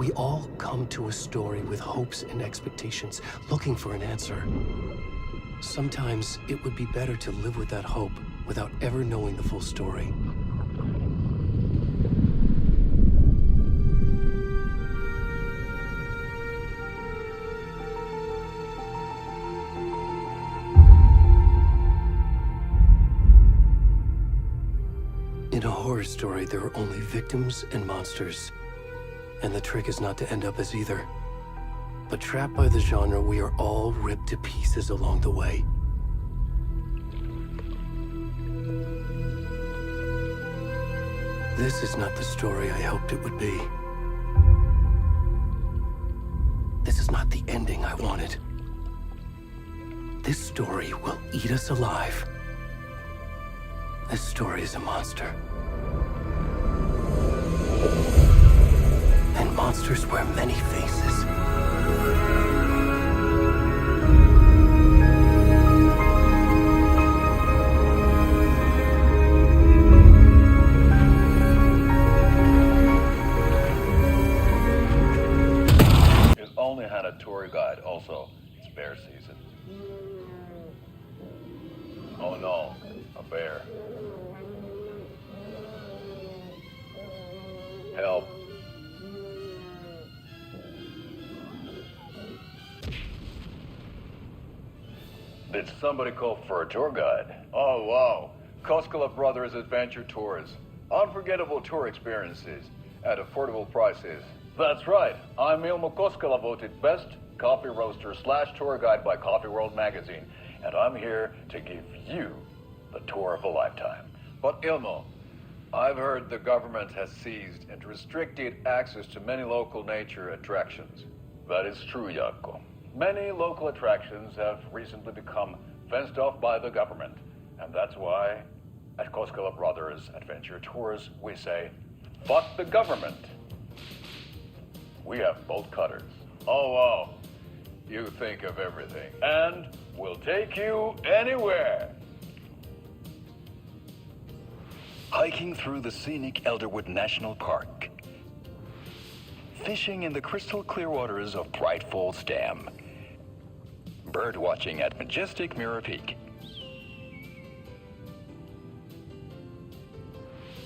We all come to a story with hopes and expectations, looking for an answer. Sometimes it would be better to live with that hope without ever knowing the full story. In a horror story, there are only victims and monsters. And the trick is not to end up as either. But trapped by the genre, we are all ripped to pieces along the way. This is not the story I hoped it would be. This is not the ending I wanted. This story will eat us alive. This story is a monster. And monsters wear many faces. It's only had a tour guide, also. It's bear season. Oh no, a bear. Help. Did somebody call for a tour guide? Oh, wow. Koskela Brothers Adventure Tours. Unforgettable tour experiences at affordable prices. That's right. I'm Ilmo Koskela, voted best coffee roaster / tour guide by Coffee World magazine. And I'm here to give you the tour of a lifetime. But Ilmo, I've heard the government has seized and restricted access to many local nature attractions. That is true, Jaakko. Many local attractions have recently become fenced off by the government. And that's why, at Koskela Brothers Adventure Tours, we say, fuck the government. We have bolt cutters. Oh, wow. You think of everything. And we'll take you anywhere. Hiking through the scenic Elderwood National Park. Fishing in the crystal clear waters of Bright Falls Dam. Bird watching at majestic Mirror Peak.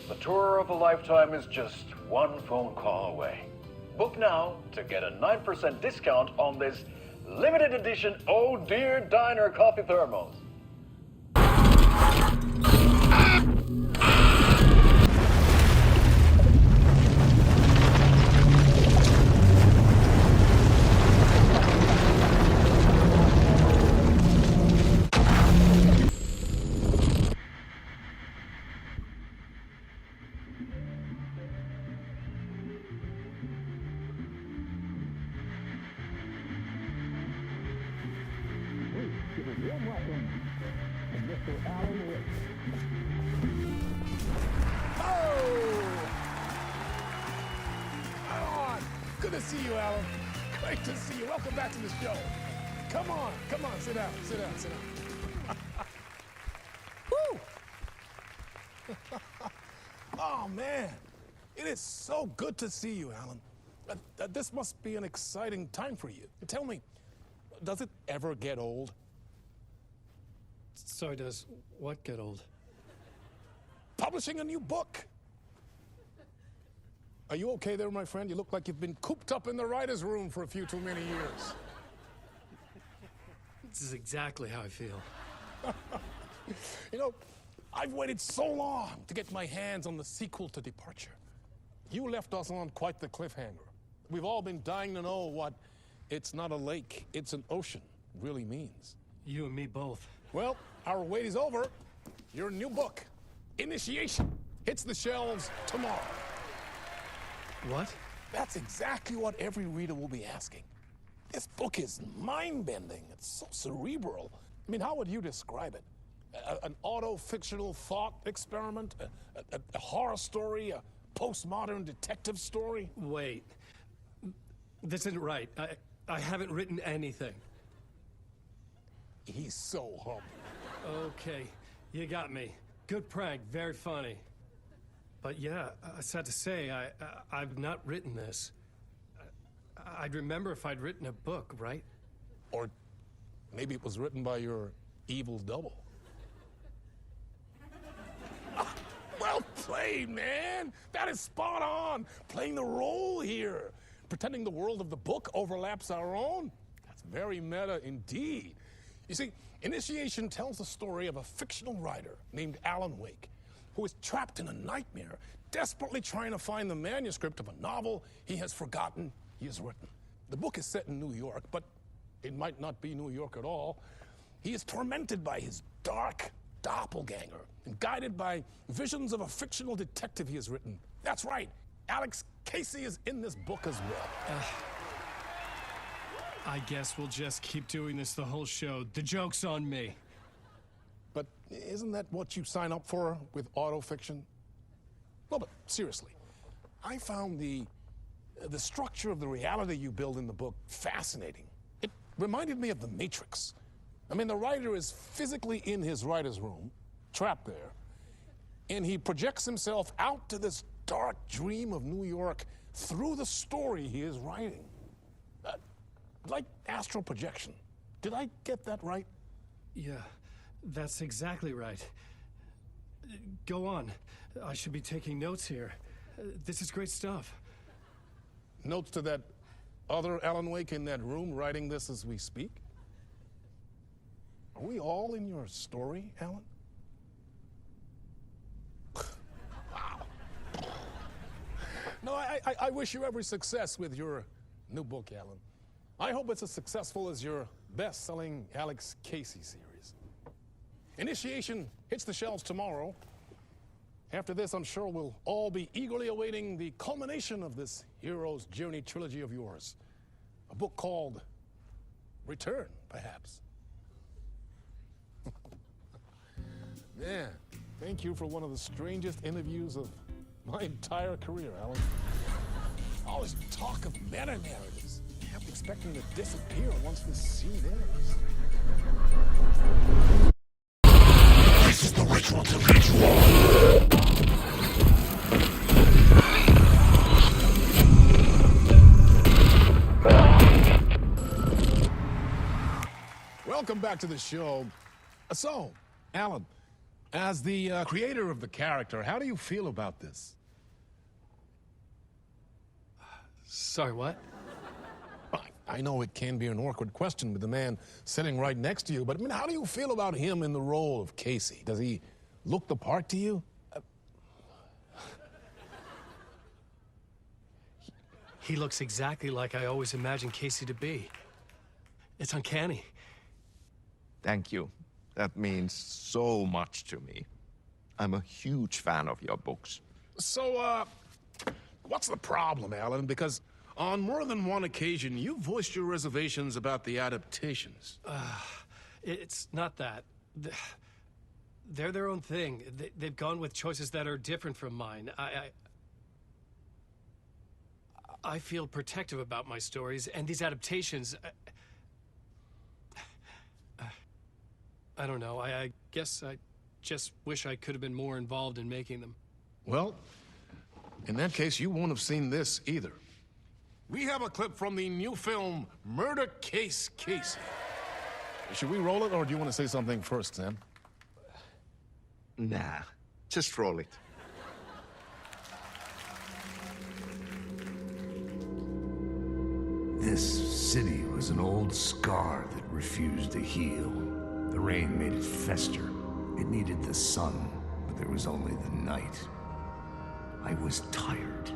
The tour of a lifetime is just one phone call away. Book now to get a 9% discount on this limited edition Oh Dear Diner coffee thermos. Good to see you, Alan. Great to see you. Welcome back to the show. Come on, sit down. Woo! Oh, man. It is so good to see you, Alan. This must be an exciting time for you. Tell me, does it ever get old? Sorry, does what get old? Publishing a new book. Are you okay there, my friend? You look like you've been cooped up in the writer's room for a few too many years. This is exactly how I feel. You know, I've waited so long to get my hands on the sequel to Departure. You left us on quite the cliffhanger. We've all been dying to know what "it's not a lake, it's an ocean" really means. You and me both. Well, our wait is over. Your new book, Initiation, hits the shelves tomorrow. What? That's exactly what every reader will be asking. This book is mind-bending. It's so cerebral. I mean, how would you describe it? An auto-fictional thought experiment? A horror story? A postmodern detective story? Wait. This isn't right. I haven't written anything. He's so humble. Okay, you got me. Good prank, very funny. But yeah, sad to say, I've not written this. I'd remember if I'd written a book, right? Or maybe it was written by your evil double. Well played, man. That is spot on. Playing the role here. Pretending the world of the book overlaps our own. That's very meta indeed. You see, Initiation tells the story of a fictional writer named Alan Wake, who is trapped in a nightmare, desperately trying to find the manuscript of a novel he has forgotten he has written. The book is set in New York, but it might not be New York at all. He is tormented by his dark doppelganger and guided by visions of a fictional detective he has written. That's right, Alex Casey is in this book as well. I guess we'll just keep doing this the whole show. The joke's on me. But isn't that what you sign up for with autofiction? No, but seriously, I found the structure of the reality you build in the book fascinating. It reminded me of The Matrix. I mean, the writer is physically in his writer's room, trapped there, and he projects himself out to this dark dream of New York through the story he is writing. Like astral projection. Did I get that right? Yeah, that's exactly right. Go on. I should be taking notes here. This is great stuff. Notes to that other Alan Wake in that room writing this as we speak? Are we all in your story, Alan? Wow. No, I wish you every success with your new book, Alan. I hope it's as successful as your best-selling Alex Casey series. Initiation hits the shelves tomorrow. After this, I'm sure we'll all be eagerly awaiting the culmination of this hero's journey trilogy of yours. A book called Return, perhaps. Man, thank you for one of the strangest interviews of my entire career, Alan. All this talk of meta-narratives. Kept expecting to disappear once this scene ends. This is the ritual to ritual. Welcome back to the show. So, Alan, as the creator of the character, how do you feel about this? Sorry, what? I know it can be an awkward question with the man sitting right next to you, but I mean, how do you feel about him in the role of Casey? Does he look the part to you? He looks exactly like I always imagined Casey to be. It's uncanny. Thank you. That means so much to me. I'm a huge fan of your books. So, what's the problem, Alan? Because on more than one occasion, you voiced your reservations about the adaptations. It's not that. They're their own thing. They've gone with choices that are different from mine. I feel protective about my stories, and these adaptations... I don't know. I guess I just wish I could have been more involved in making them. Well, in that case, you won't have seen this either. We have a clip from the new film, Murder Case Casey. Should we roll it, or do you want to say something first, Sam? Nah, just roll it. This city was an old scar that refused to heal. The rain made it fester. It needed the sun, but there was only the night. I was tired.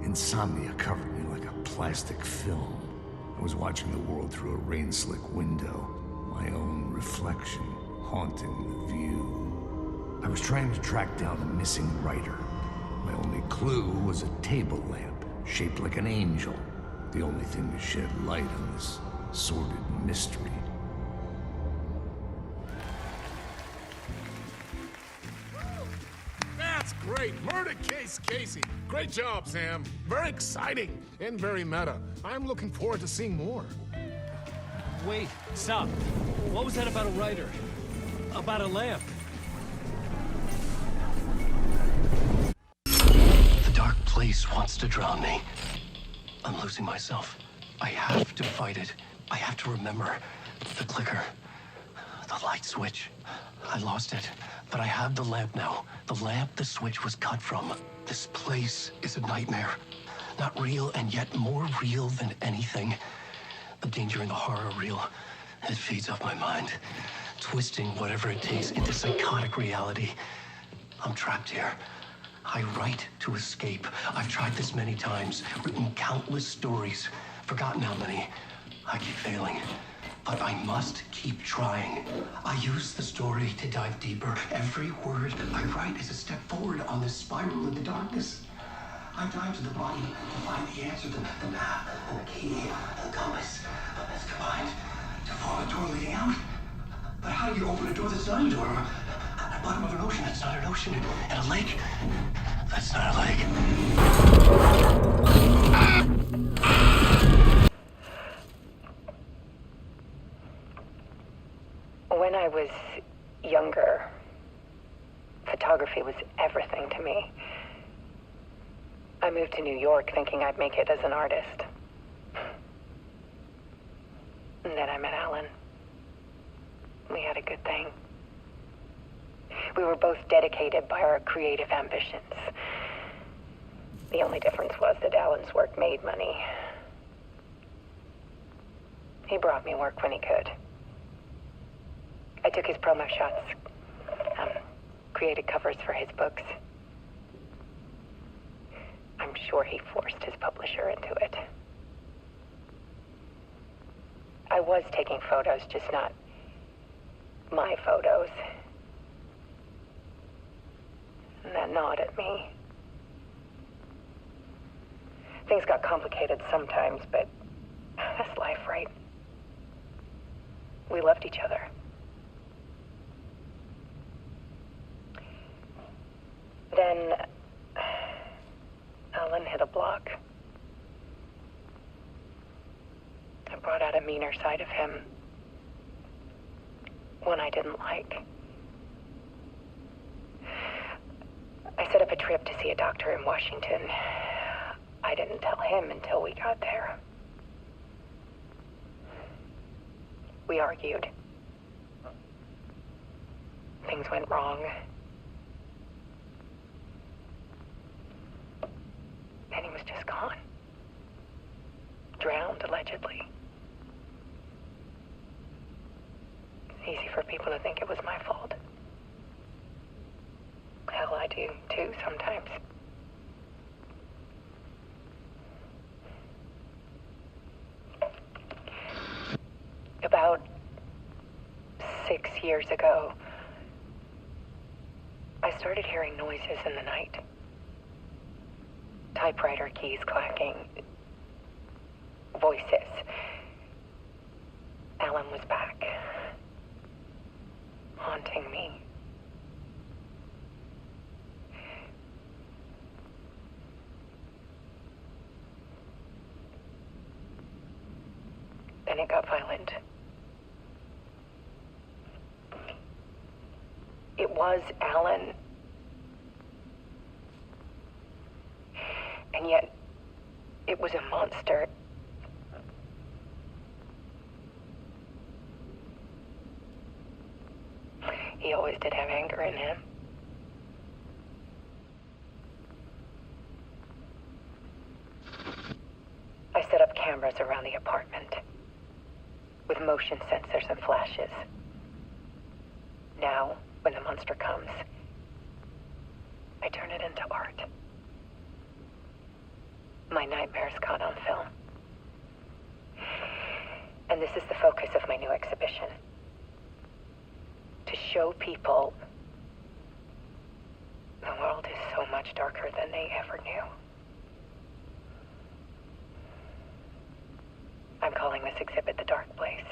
Insomnia covered me like a plastic film. I was watching the world through a rain-slick window, my own reflection haunting the view. I was trying to track down a missing writer. My only clue was a table lamp, shaped like an angel. The only thing to shed light on this sordid mystery. That's great! Murder Case Casey! Great job, Sam. Very exciting and very meta. I'm looking forward to seeing more. Wait, stop. What was that about a writer? About a lamp? The dark place wants to drown me. I'm losing myself. I have to fight it. I have to remember. The clicker. The light switch. I lost it. But I have the lamp now. The lamp the switch was cut from. This place is a nightmare. Not real, and yet more real than anything. The danger and the horror are real. It feeds off my mind, twisting whatever it takes into psychotic reality. I'm trapped here. I write to escape. I've tried this many times, written countless stories, forgotten how many. I keep failing, but I must keep trying. I use the story to dive deeper. Every word I write is a step forward on this spiral in the darkness. I dive to the body to find the answer, the map, and the key, the compass. It's combined to form a door leading out. But how do you open a door that's not a door? At the bottom of an ocean that's not an ocean. And a lake that's not a lake. When I was younger, photography was everything to me. I moved to New York thinking I'd make it as an artist. And then I met Alan. We had a good thing. We were both dedicated by our creative ambitions. The only difference was that Alan's work made money. He brought me work when he could. I took his promo shots, created covers for his books. I'm sure he forced his publisher into it. I was taking photos, just not my photos. And that gnawed at me. Things got complicated sometimes, but that's life, right? We loved each other. Then Alan hit a block. I brought out a meaner side of him. One I didn't like. I set up a trip to see a doctor in Washington. I didn't tell him until we got there. We argued. Things went wrong. And he was just gone. Drowned, allegedly. It's easy for people to think it was my fault. Hell, I do, too, sometimes. About 6 years ago, I started hearing noises in the night. Typewriter keys clacking. Voices. Alan was back. Haunting me. Then it got violent. It was Alan. And yet, it was a monster. He always did have anger in him. I set up cameras around the apartment with motion sensors and flashes. Now, when the monster comes, I turn it into art. My nightmares caught on film. And this is the focus of my new exhibition. To show people the world is so much darker than they ever knew. I'm calling this exhibit The Dark Place.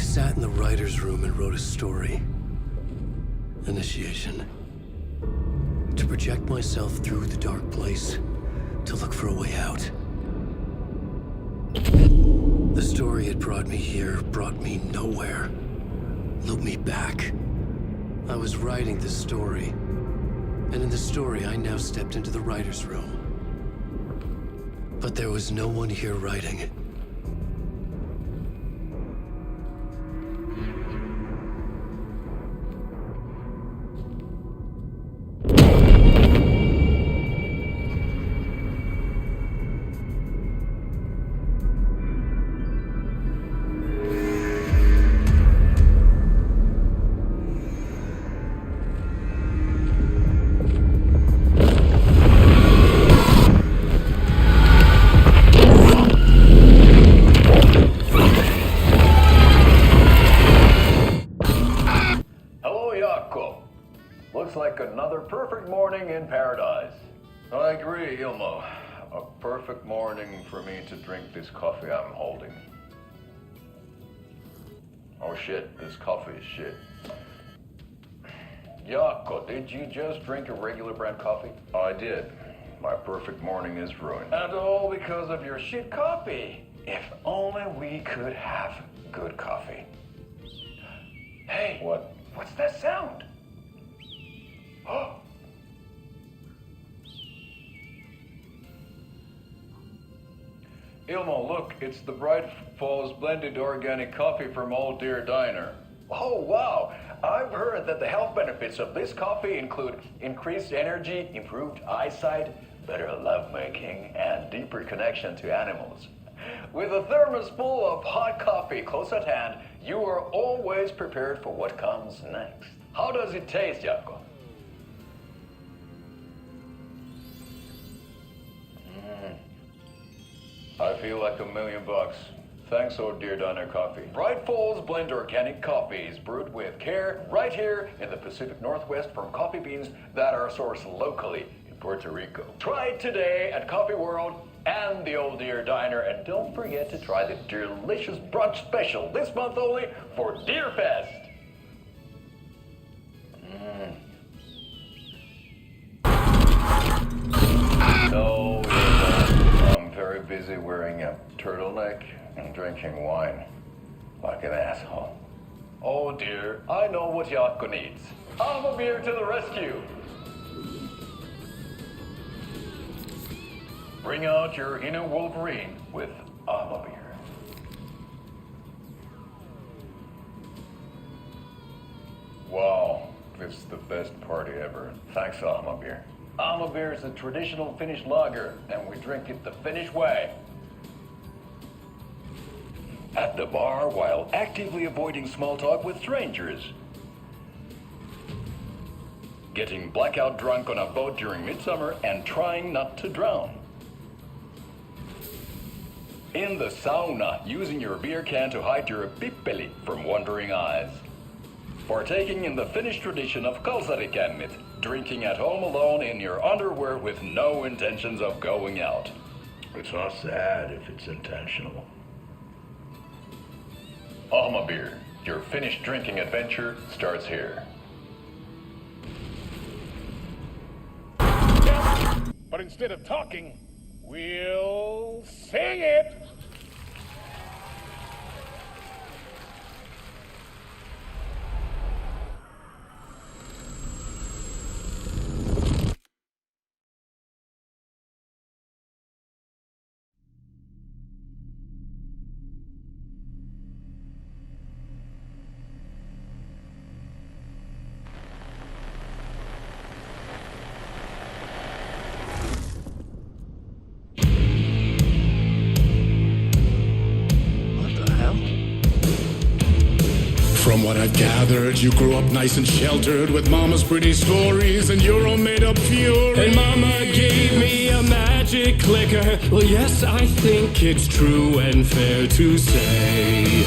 sat in the writer's room and wrote a story. Initiation. To project myself through the dark place, to look for a way out. The story had brought me here, brought me nowhere. Looped me back. I was writing the story. And in the story, I now stepped into the writer's room. But there was no one here writing. Looks like another perfect morning in paradise. I agree, Ilmo. A perfect morning for me to drink this coffee I'm holding. Oh shit, this coffee is shit. Jaakko, did you just drink a regular brand coffee? I did. My perfect morning is ruined. And all because of your shit coffee. If only we could have good coffee. Hey, What? what's that sound? Ilmo, look, it's the Bright Falls blended organic coffee from Old Deer Diner. Oh, wow. I've heard that the health benefits of this coffee include increased energy, improved eyesight, better lovemaking, and deeper connection to animals. With a thermos full of hot coffee close at hand, you are always prepared for what comes next. How does it taste, Jaakko? I feel like $1 million. Thanks, Old Deer Diner Coffee. Bright Falls Blend Organic Coffee is brewed with care right here in the Pacific Northwest from coffee beans that are sourced locally in Puerto Rico. Try it today at Coffee World and the Old Deer Diner, and don't forget to try the delicious brunch special this month only for Deer Fest. No, I'm very busy wearing a turtleneck and drinking wine like an asshole. Oh dear, I know what Jaakko needs. I'm a beer to the rescue. Bring out your inner Wolverine with a beer. Wow, this is the best party ever. Thanks, Beer. Beer is a traditional Finnish lager, and we drink it the Finnish way. At the bar while actively avoiding small talk with strangers. Getting blackout drunk on a boat during midsummer and trying not to drown. In the sauna, using your beer can to hide your pippeli from wandering eyes. Partaking in the Finnish tradition of kalsarikännit, drinking at home alone in your underwear with no intentions of going out. It's not sad if it's intentional. Beer, your Finnish drinking adventure starts here. But instead of talking, we'll sing it. From what I've gathered, you grew up nice and sheltered with mama's pretty stories and your own made-up fury. And mama gave me a magic clicker. Well, yes, I think it's true and fair to say.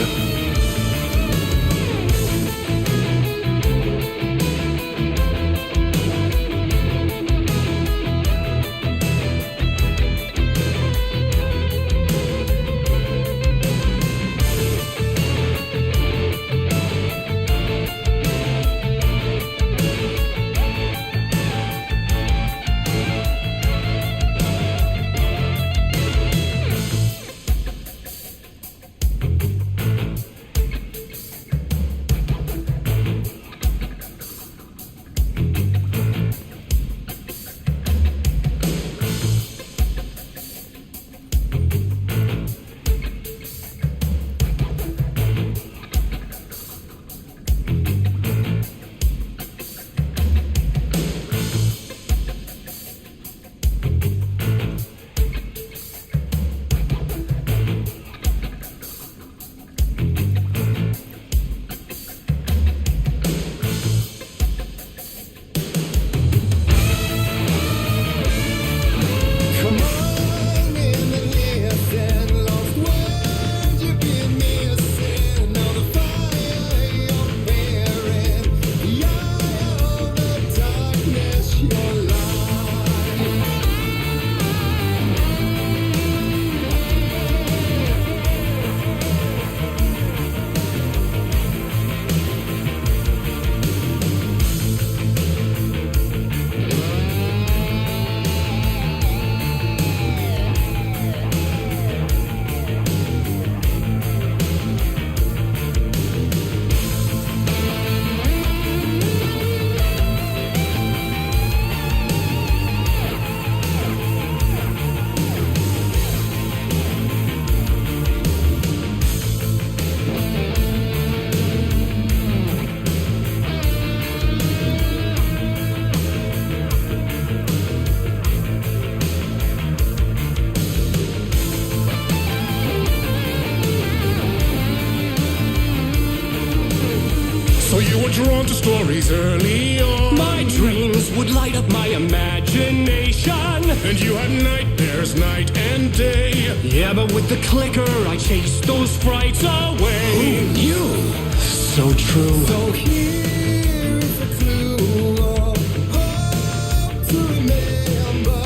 you were drawn to stories early on. My dreams would light up my imagination, and you had nightmares night and day. Yeah, but with the clicker, I chased those frights away. Who knew? So true. So here's a clue of hope to remember.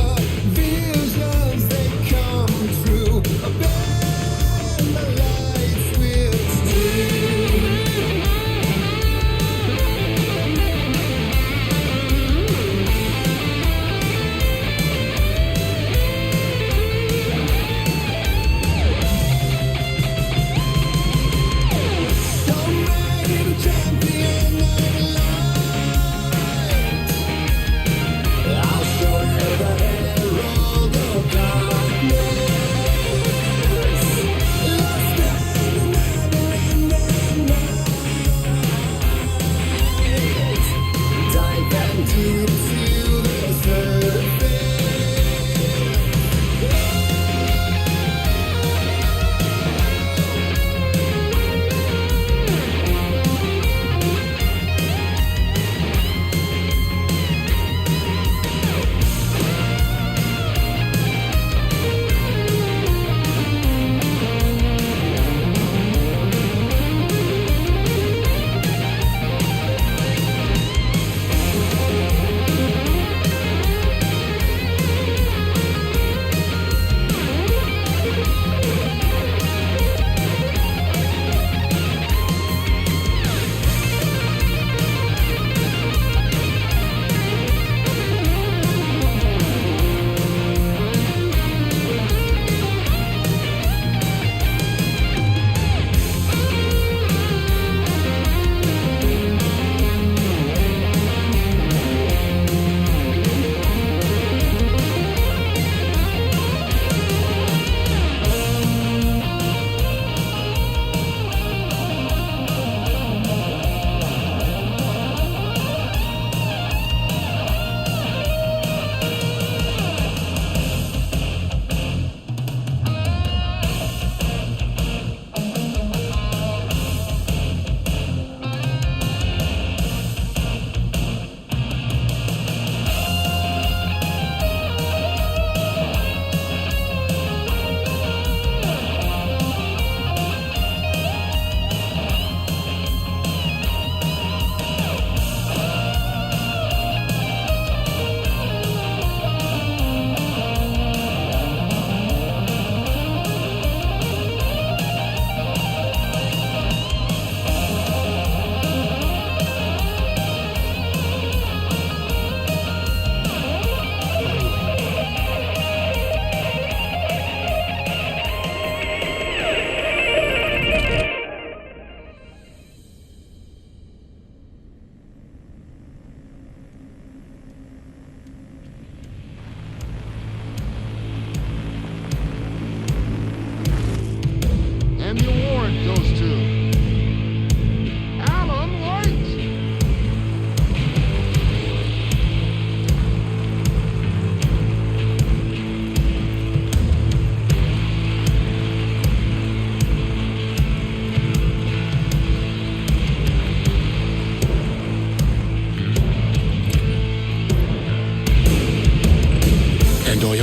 Visions, they come true. Bend the lights with steel.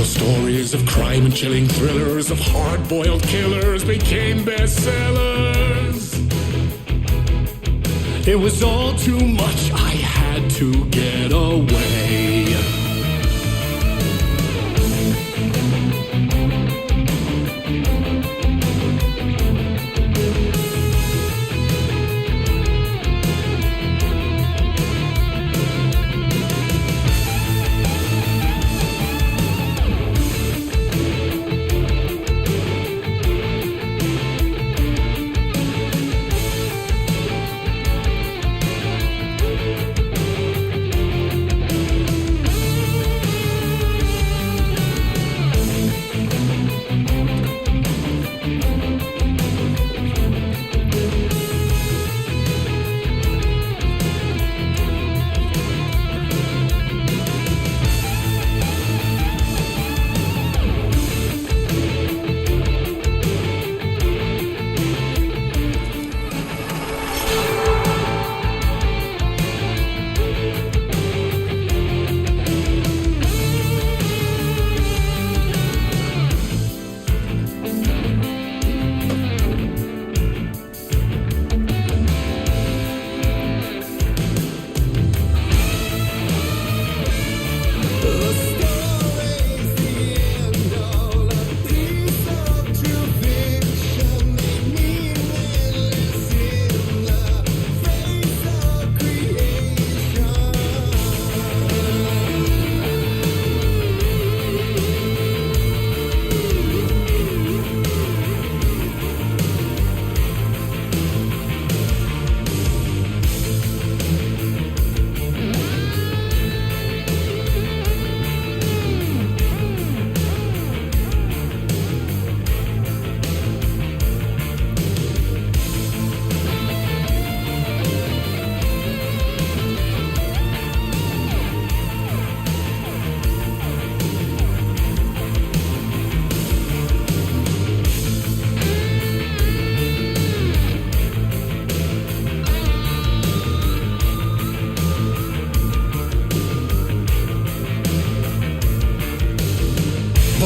Stories of crime and chilling thrillers of hard-boiled killers became bestsellers. It was all too much, I had to get away.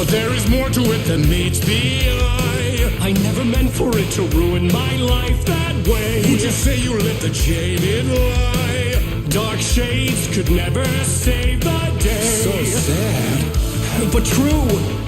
But there is more to it than meets the eye. I never meant for it to ruin my life that way. Would you say you lit the jaded lie? Dark shades could never save the day. So sad, but true.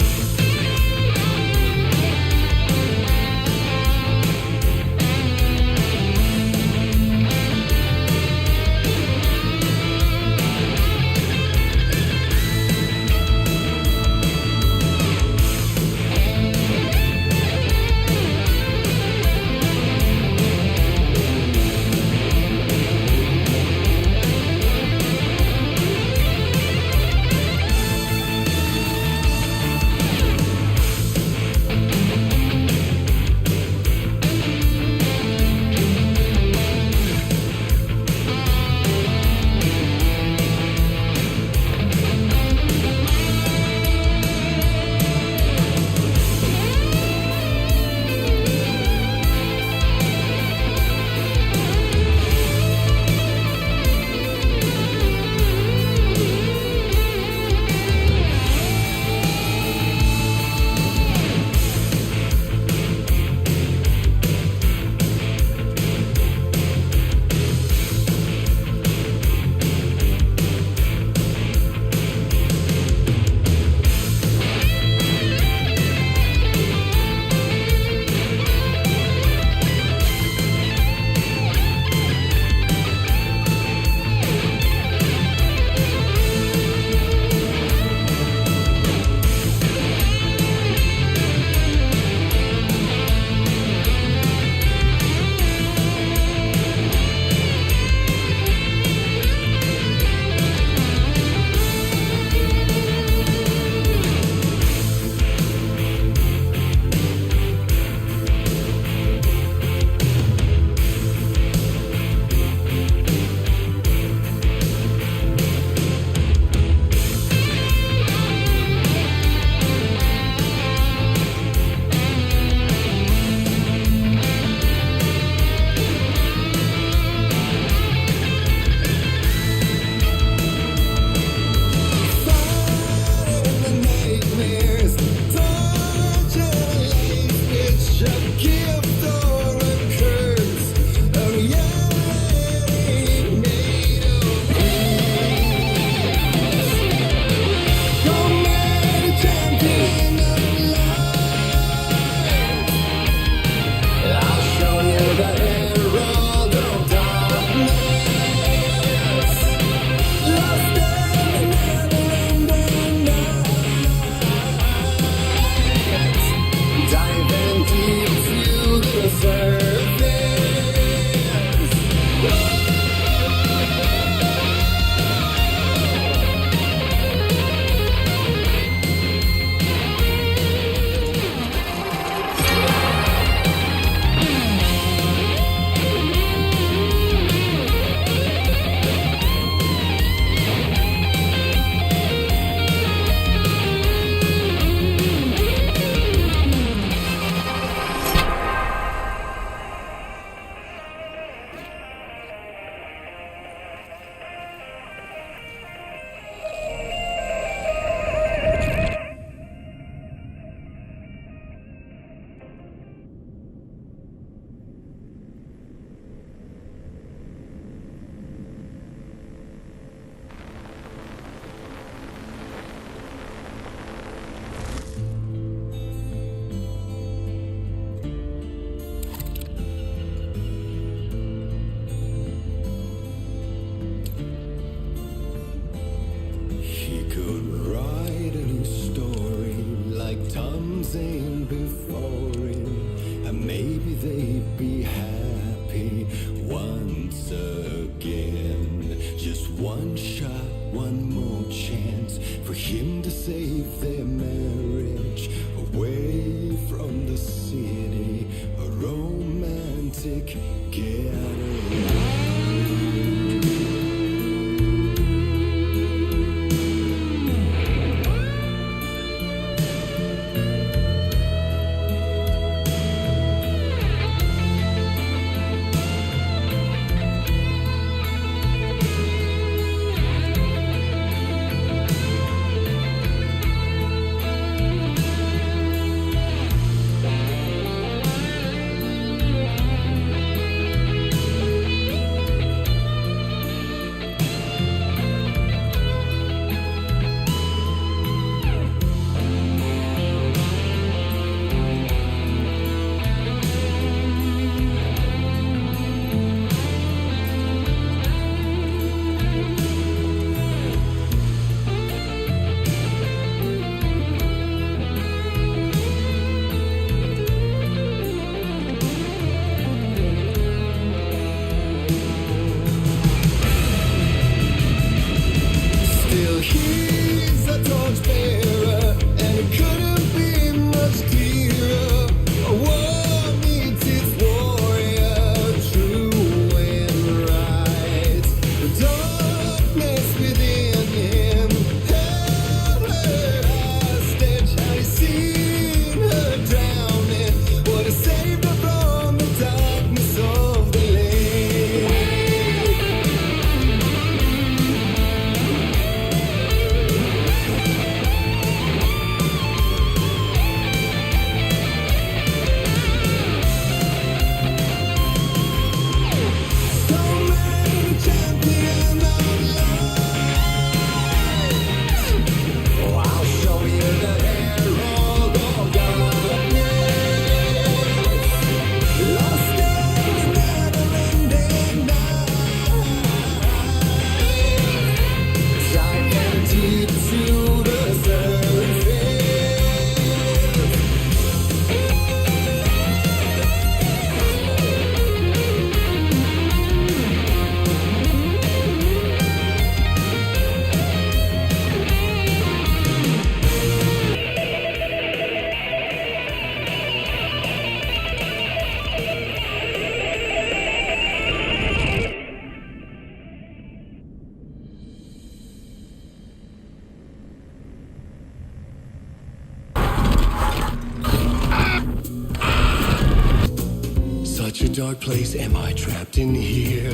such a dark place. Am I trapped in here?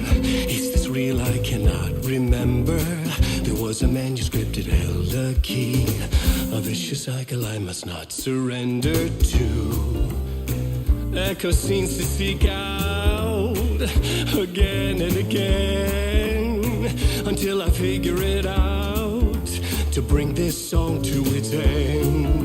Is this real? I cannot remember. There was a manuscript, it held a key. A vicious cycle I must not surrender to. Echo scenes to seek out again and again until I figure it out to bring this song to its end.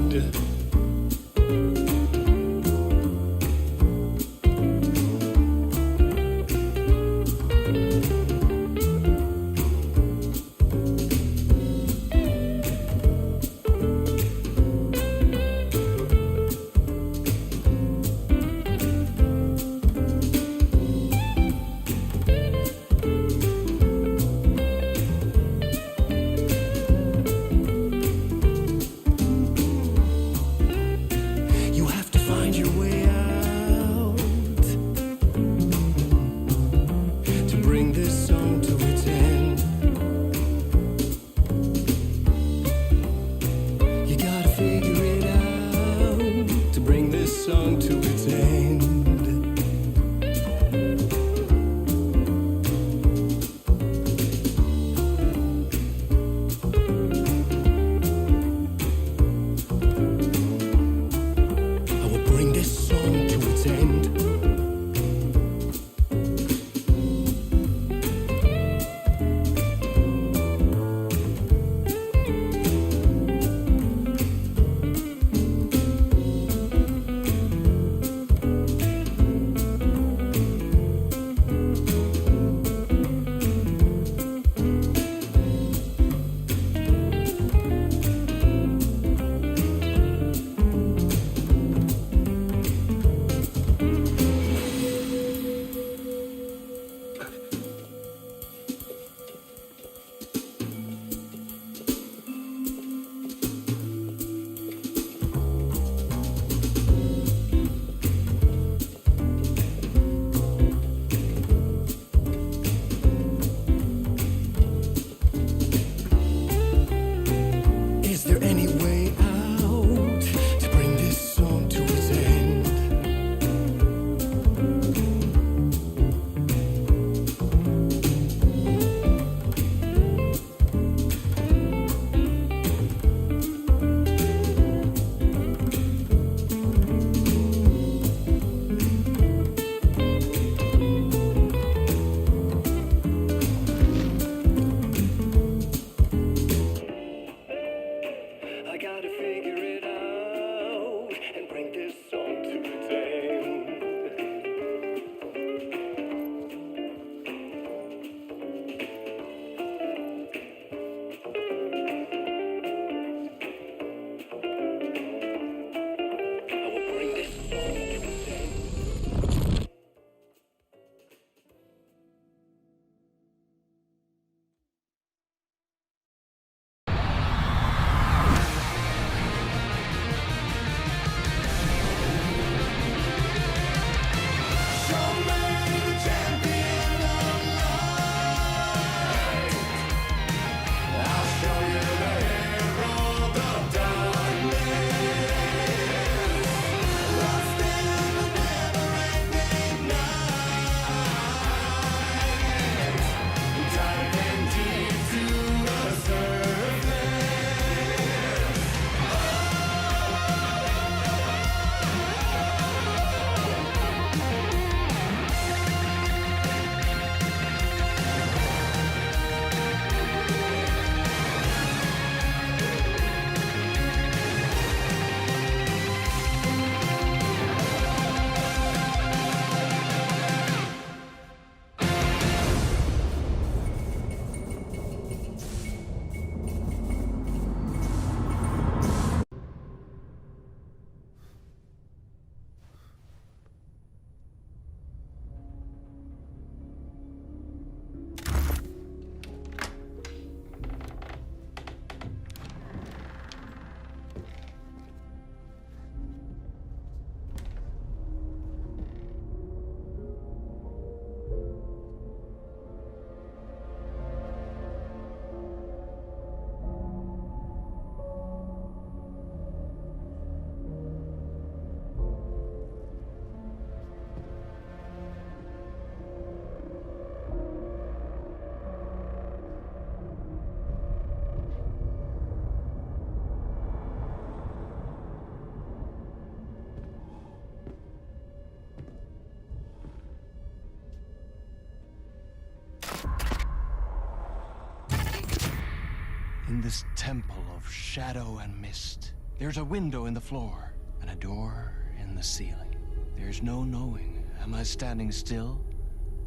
in this temple of shadow and mist. There's a window in the floor and a door in the ceiling. There's no knowing, am I standing still,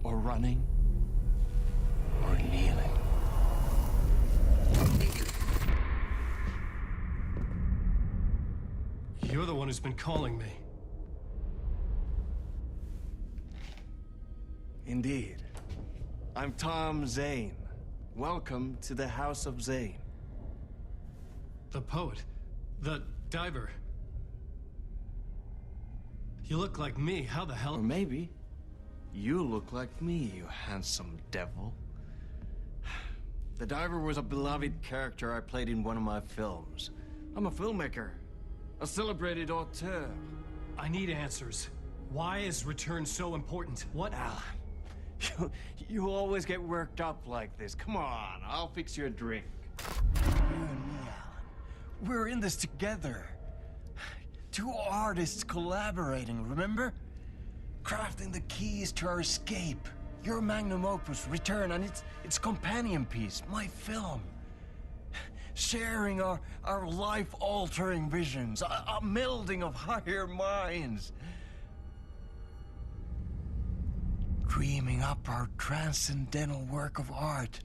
or running, or kneeling? You're the one who's been calling me. Indeed. I'm Tom Zane. Welcome to the House of Zane. The poet. The diver. You look like me. How the hell? Or maybe you look like me, you handsome devil. The diver was a beloved character I played in one of my films. I'm a filmmaker, a celebrated auteur. I need answers. Why is Return so important? What? Alan, you always get worked up like this. Come on, I'll fix you a drink. You and me, Alan. We're in this together. Two artists collaborating, remember? Crafting the keys to our escape. Your magnum opus, Return, and its companion piece, my film. Sharing our life-altering visions, a melding of higher minds. Dreaming up our transcendental work of art.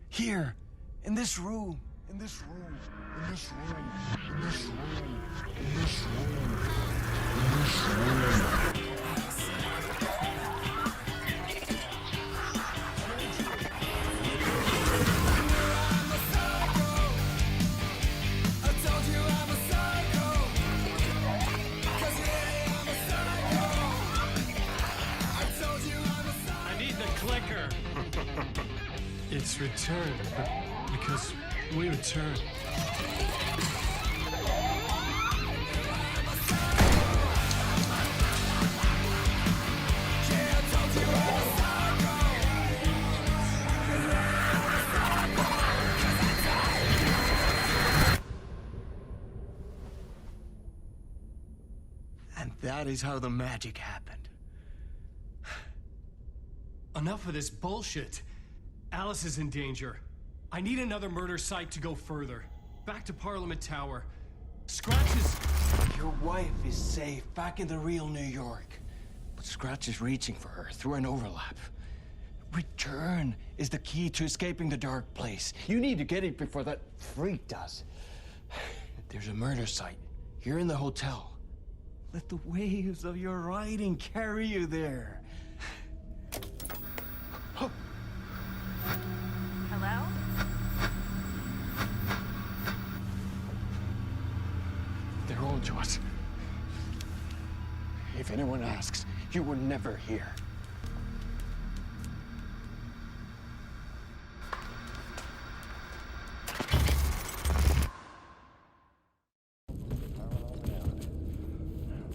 Here, in this room, in this room, in this room, in this room, in this room, in this room. It's Return, because we return. And that is how the magic happened. Enough of this bullshit. Alice is in danger. I need another murder site to go further. Back to Parliament Tower. Scratch is... Your wife is safe, back in the real New York. But Scratch is reaching for her through an overlap. Return is the key to escaping the dark place. You need to get it before that freak does. There's a murder site here in the hotel. Let the waves of your writing carry you there. Hello? They're on to us. If anyone asks, you were never here.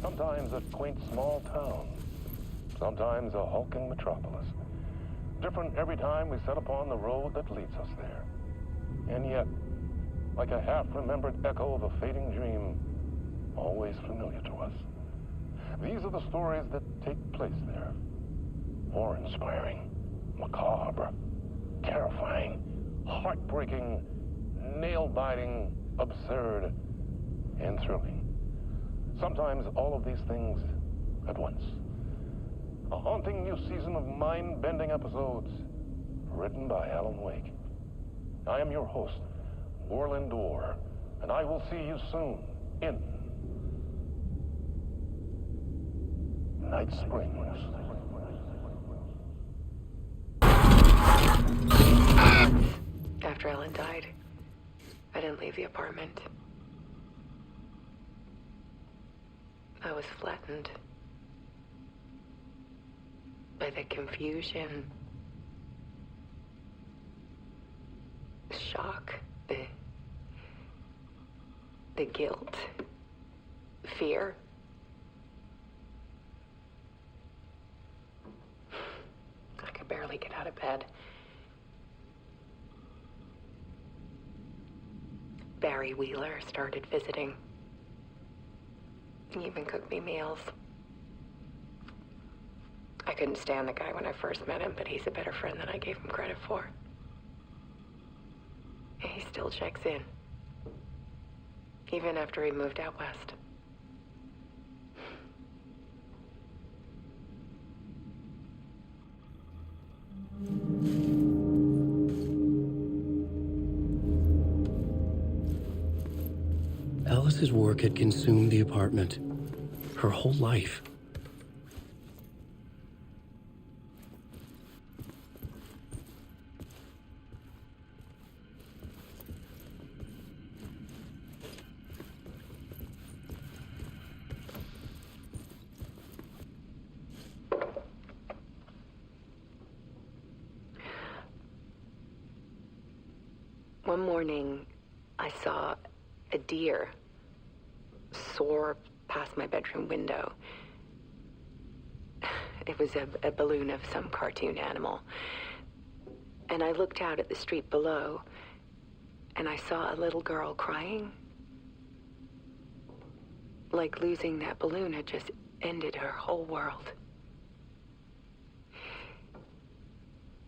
Sometimes a quaint small town. Sometimes a hulking metropolis. Different every time we set upon the road that leads us there. And yet, like a half-remembered echo of a fading dream, always familiar to us. These are the stories that take place there. Awe-inspiring, macabre, terrifying, heartbreaking, nail-biting, absurd, and thrilling. Sometimes all of these things at once. A haunting new season of mind-bending episodes written by Alan Wake. I am your host, Orland Orr, and I will see you soon in Night Springs. After Ellen died, I didn't leave the apartment. I was flattened by the confusion, the shock, the guilt, fear. I could barely get out of bed. Barry Wheeler started visiting. He even cooked me meals. I couldn't stand the guy when I first met him, but he's a better friend than I gave him credit for. He still checks in. Even after he moved out west. Alice's work had consumed the apartment. Her whole life. One morning, I saw a deer soar past my bedroom window. It was a balloon of some cartoon animal. And I looked out at the street below, and I saw a little girl crying. Like losing that balloon had just ended her whole world.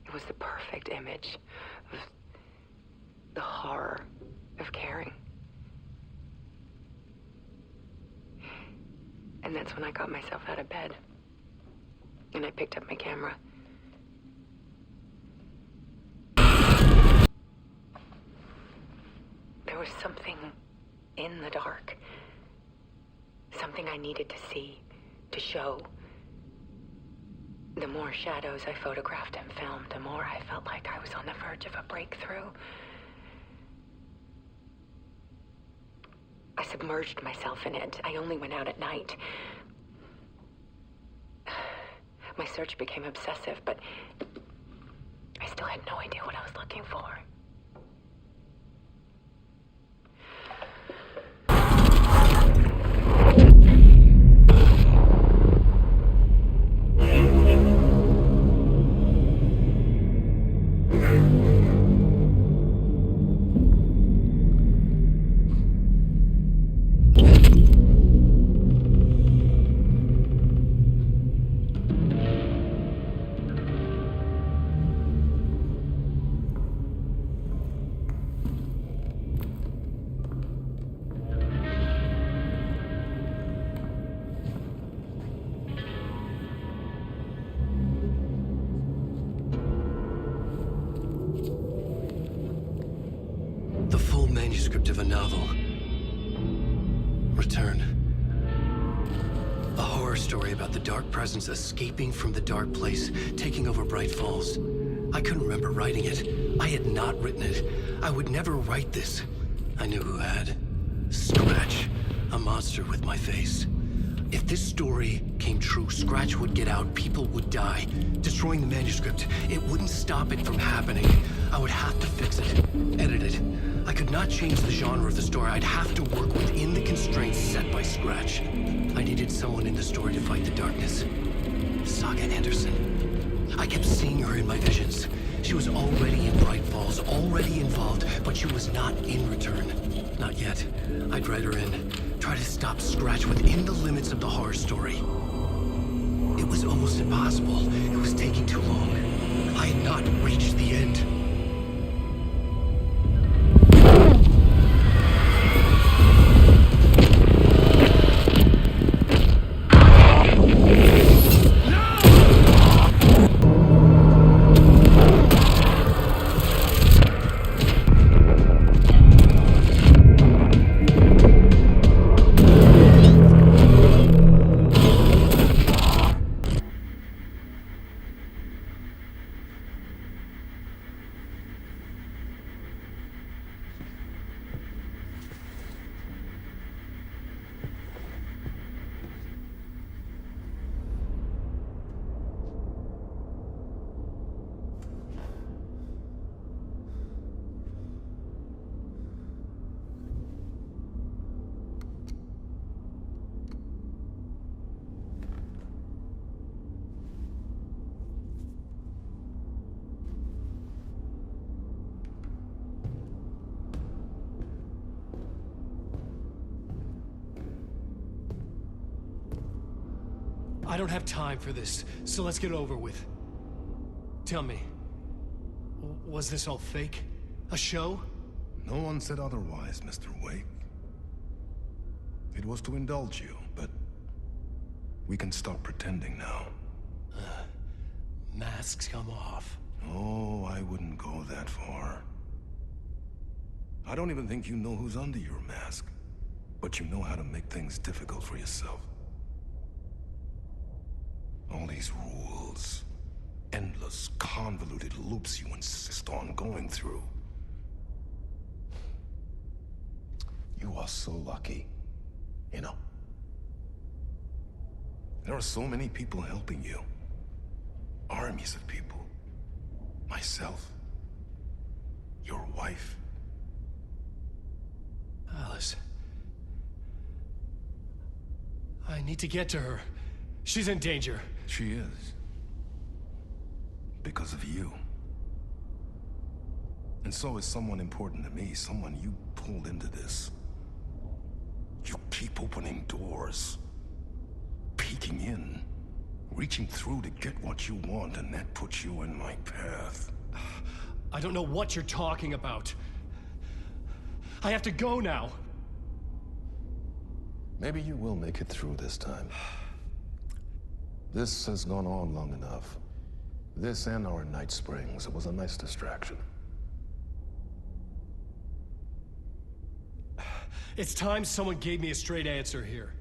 It was the perfect image of the horror of caring. And that's when I got myself out of bed. And I picked up my camera. There was something in the dark. Something I needed to see, to show. The more shadows I photographed and filmed, the more I felt like I was on the verge of a breakthrough. I submerged myself in it. I only went out at night. My search became obsessive, but I still had no idea what I was looking for. The full manuscript of a novel. Return. A horror story about the dark presence escaping from the dark place, taking over Bright Falls. I couldn't remember writing it. I had not written it. I would never write this. I knew who had. Scratch. A monster with my face. If this story came true, Scratch would get out, people would die. Destroying the manuscript, it wouldn't stop it from happening. I would have to fix it, edit it. I could not change the genre of the story. I'd have to work within the constraints set by Scratch. I needed someone in the story to fight the darkness. Saga Anderson. I kept seeing her in my visions. She was already in Bright Falls, already involved, but she was not in Return. Not yet. I'd write her in. Try to stop Scratch within the limits of the horror story. It was almost impossible. It was taking too long. I had not reached the end. I don't have time for this, so let's get over with. Tell me, was this all fake? A show? No one said otherwise, Mr. Wake. It was to indulge you, but we can stop pretending now. Masks come off. Oh, I wouldn't go that far. I don't even think you know who's under your mask, but you know how to make things difficult for yourself. All these rules, endless, convoluted loops you insist on going through. You are so lucky, you know. There are so many people helping you. Armies of people. Myself. Your wife. Alice. I need to get to her. She's in danger. She is. Because of you. And so is someone important to me, someone you pulled into this. You keep opening doors. Peeking in. Reaching through to get what you want, and that puts you in my path. I don't know what you're talking about. I have to go now. Maybe you will make it through this time. This has gone on long enough. This and our Night Springs, it was a nice distraction. It's time someone gave me a straight answer here.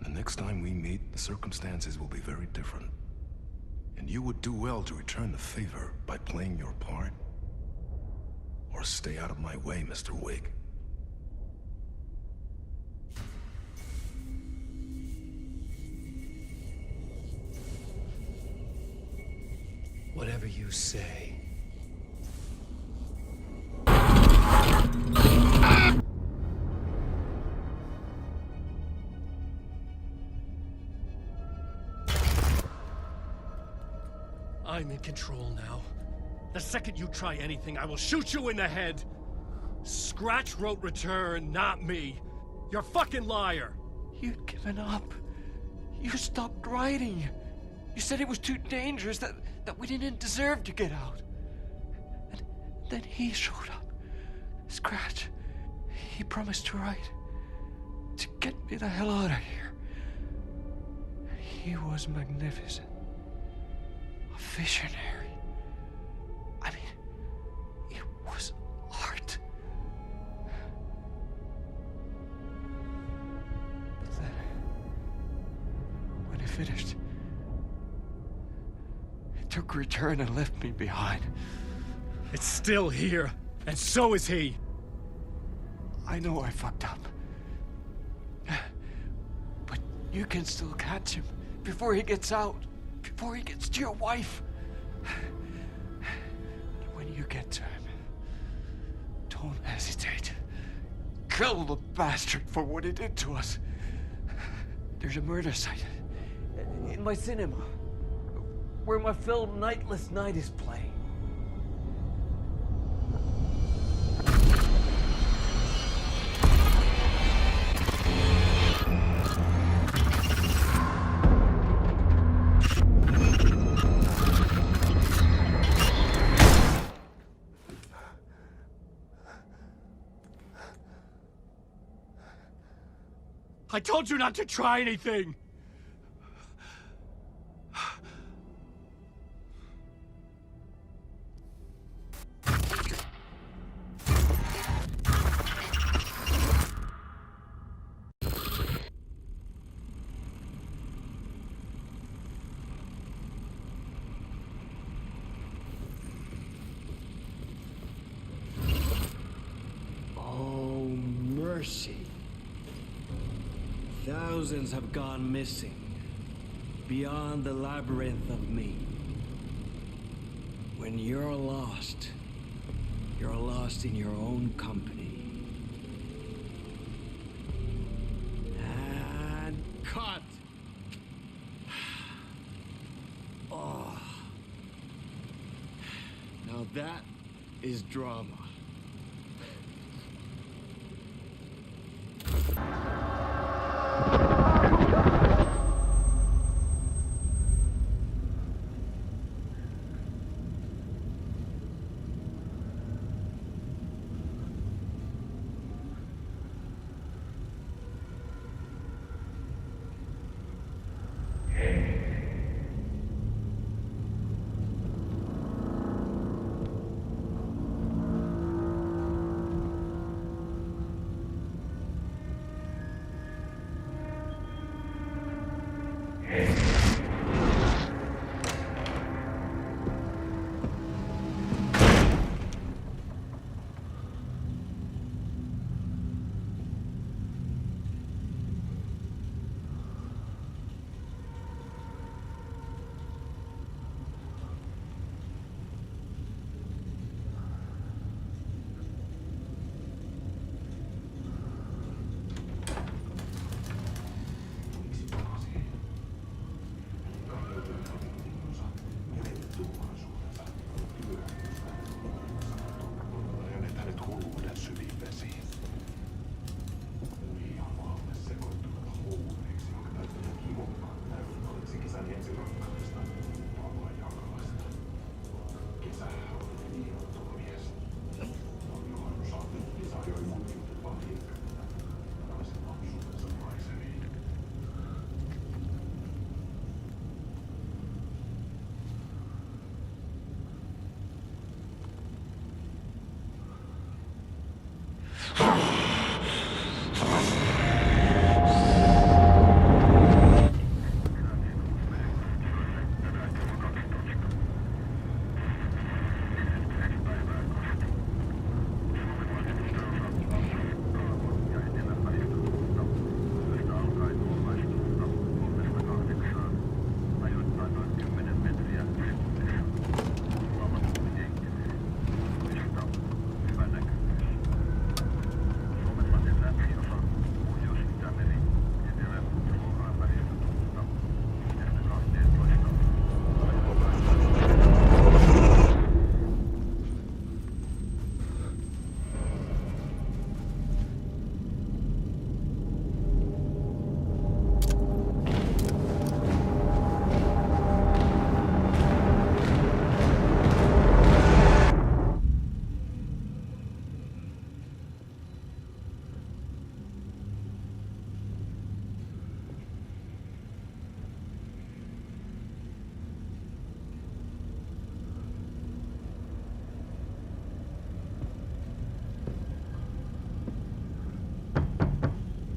The next time we meet, the circumstances will be very different. And you would do well to return the favor by playing your part. Or stay out of my way, Mr. Wake. Whatever you say. I'm in control now. The second you try anything, I will shoot you in the head. Scratch wrote return, not me. You're a fucking liar. You'd given up. You stopped writing. You said it was too dangerous, that we didn't deserve to get out. And then he showed up. Scratch. He promised to write. To get me the hell out of here. He was magnificent. A visionary. I mean, it was art. But then, when he finished, he took return and left me behind. It's still here, and so is he. I know I fucked up. But you can still catch him before he gets out. Before he gets to your wife. When you get to him, don't hesitate. Kill the bastard for what he did to us. There's a murder site in my cinema where my film Nightless Night is playing. I told you not to try anything! Oh, mercy. Thousands have gone missing, beyond the labyrinth of me. When you're lost in your own company. And cut! Oh. Now that is drama.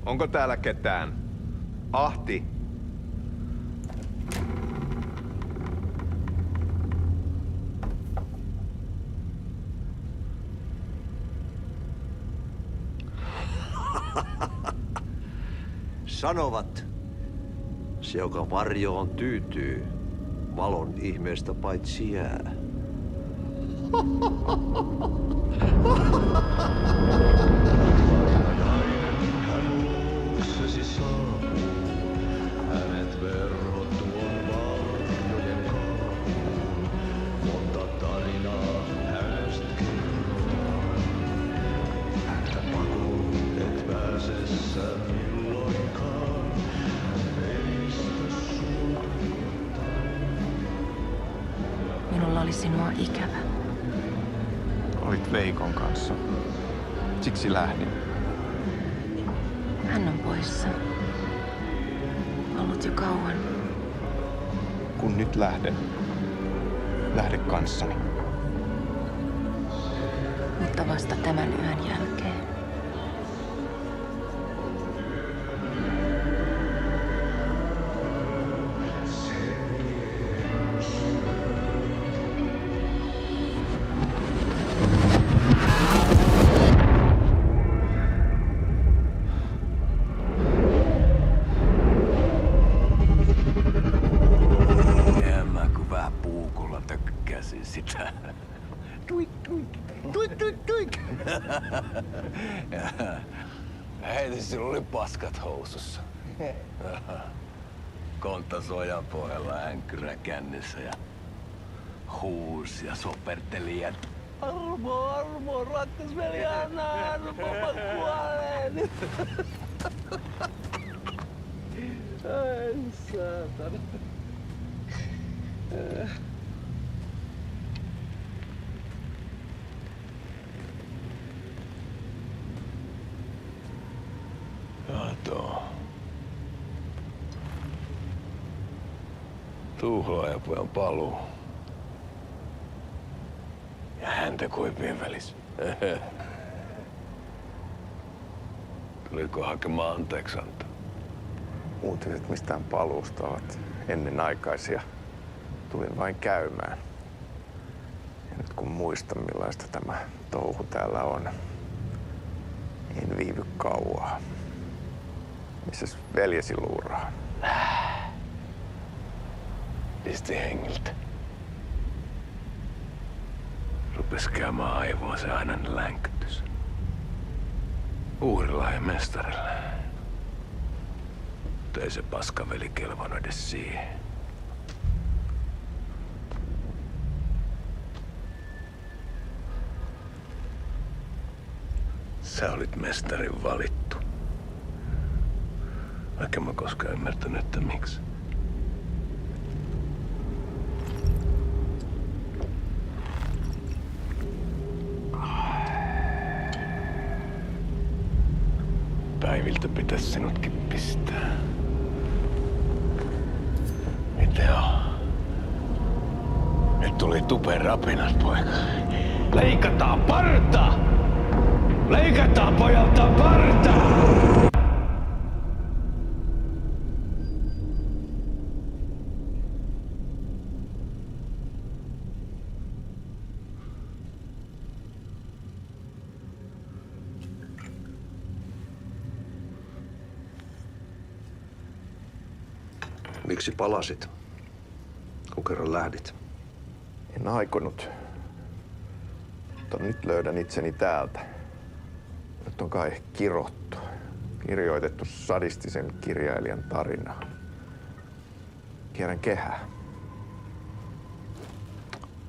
Onko täällä ketään? Ahti. Sanovat, se joka varjoon tyytyy, valon ihmeestä paitsi jää. Minulla oli sinua ikävä. Olit Veikon kanssa. Siksi lähdin. Hän on poissa. Ollut jo kauan. Kun nyt lähden, lähde kanssani. Mutta vasta tämän yön jälkeen. Sitä. Tuik, tuik, tuik, tuik, tuik. Hei, sillä oli paskat housussa. Kontta sojan pohjalla, änkyrä kännissä ja huusi ja soperteli ja armo, rakkas veli, anna armo, mä kuolen. Ai saatana. Joo, tuhlaajapojan paluu. Ja häntä koipien välissä. Tuliko hakemaan anteeksiantoa? Uutiset mistään paluusta ovat ennenaikaisia. Tulin vain käymään. Ja nyt kun muistan, millaista tämä touhu täällä on, en viivy kauaa. Missäs veljesi luuraa? Pisti hengiltä. Rupes käymään aivoon se aina länkytys. Uurilla ja mestarilla. Mutta ei se paskaveli kelvannut edes siihen. Sä olit mestarin valittu. Vaikka mä koskaan ymmärtänyt, että miksi. Päiviltä pitäis sinutkin pistää. Mitä on? Nyt tuli tupen rapinat, poika. Leikataan parta! Leikataan pojalta parta! Miksi palasit, kun kerran lähdit? En aikonut. Mutta nyt löydän itseni täältä. Nyt on kai kirottu. Kirjoitettu sadistisen kirjailijan tarinaa. Kierrän kehää.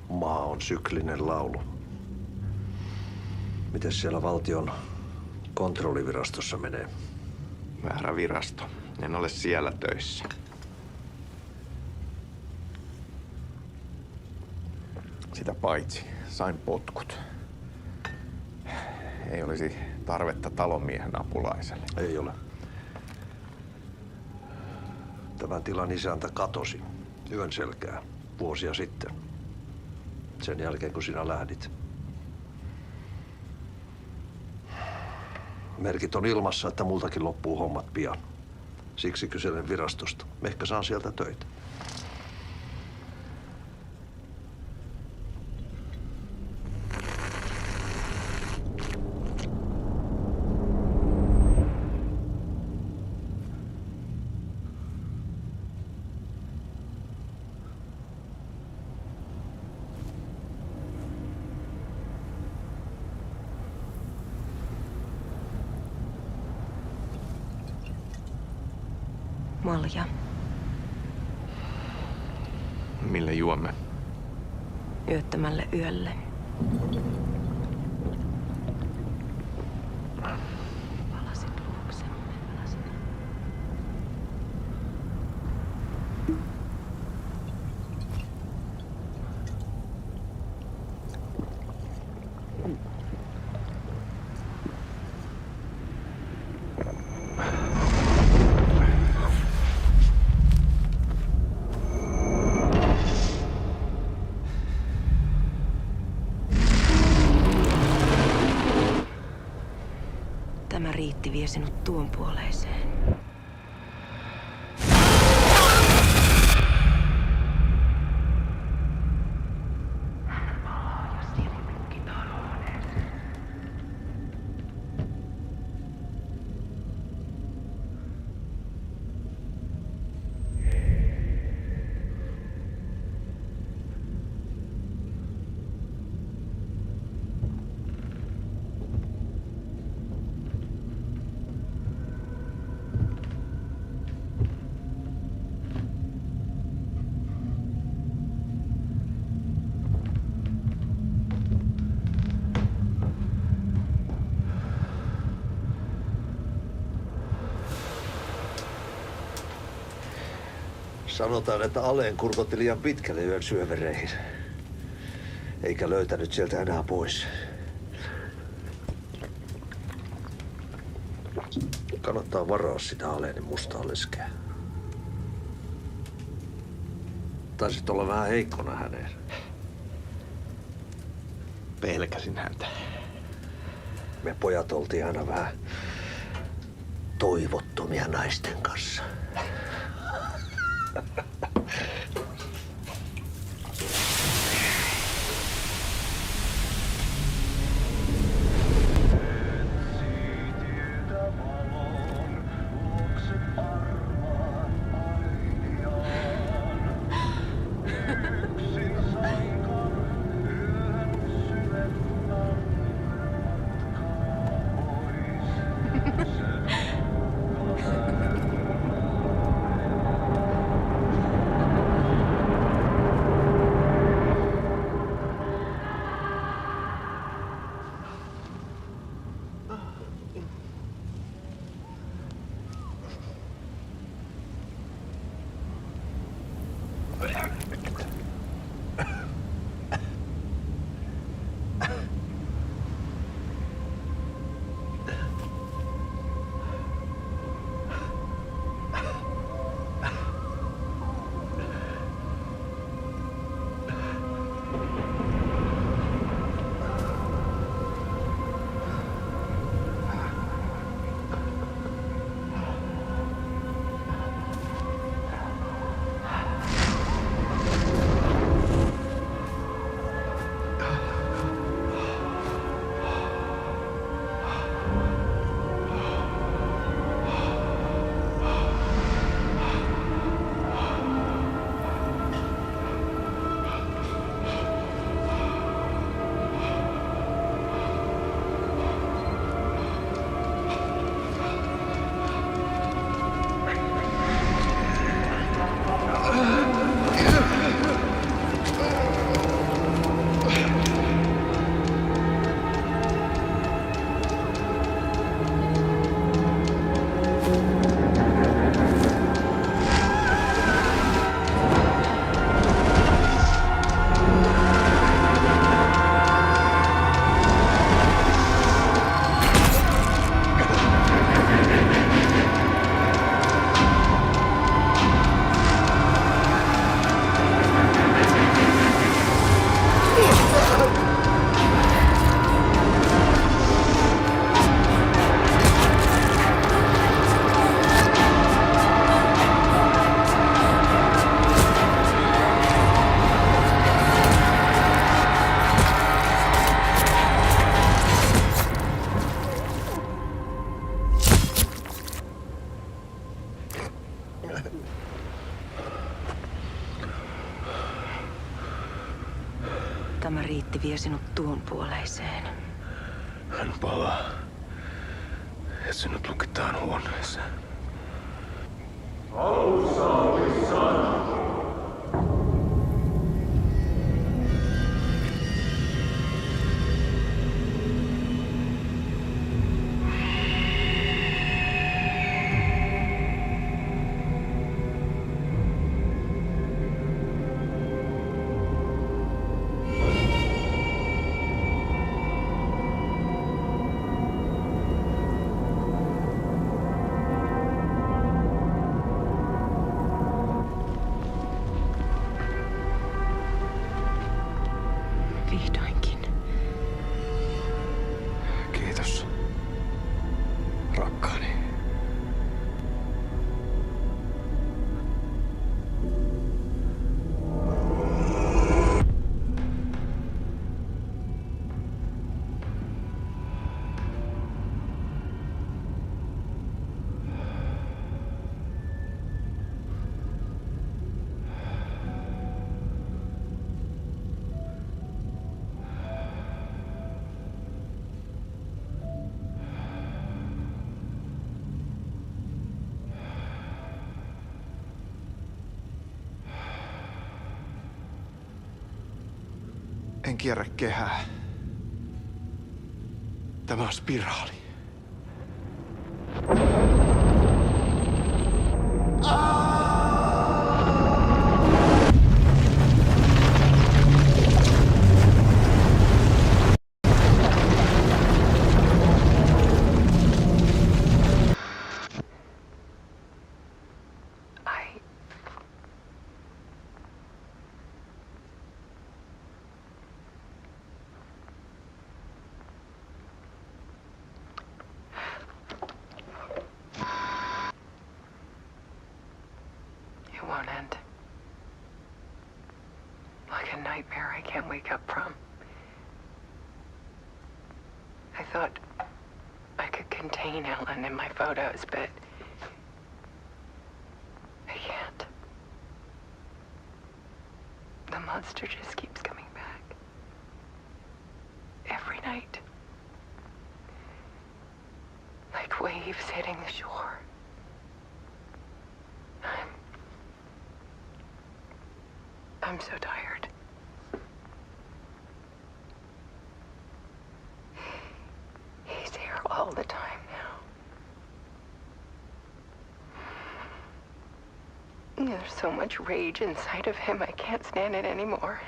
Maa on syklinen laulu. Mites siellä valtion kontrollivirastossa menee? Väärä virasto. En ole siellä töissä. Sitä paitsi sain potkut. Ei olisi tarvetta talonmiehen apulaiselle. Ei ole. Tämän tilan isäntä katosi yön selkää vuosia sitten. Sen jälkeen, kun sinä lähdit. Merkit on ilmassa, että multakin loppuu hommat pian. Siksi kyselen virastosta. Ehkä saan sieltä töitä. Malja. Mille juomme? Yöttömälle yölle. Palasit luoksemme, palasit. Tämä riitti vie sinut tuon puoleiseen. Sanotaan, että Aleen kurkotti liian pitkälle yön syövereihin. Eikä löytänyt sieltä enää pois. Kannattaa varaa sitä Aleenin mustaa leskeä. Taisit olla vähän heikkona häneen. Pelkäsin häntä. Me pojat oltiin aina vähän toivottomia naisten kanssa. Tämä riitti vie sinut tuon puoleiseen. Hän palaa. Ja sinut lukitaan huoneeseen. Alussa oli sana. Vihdoinkin. Kiitos, rakkaani. En kierrä kehää. Tämä on spiraali. nightmare I can't wake up from. I thought I could contain Ellen in my photos, but I can't. The monster just keeps coming back. Every night. Like waves hitting the shore. I'm so tired. He's here all the time now. There's so much rage inside of him, I can't stand it anymore.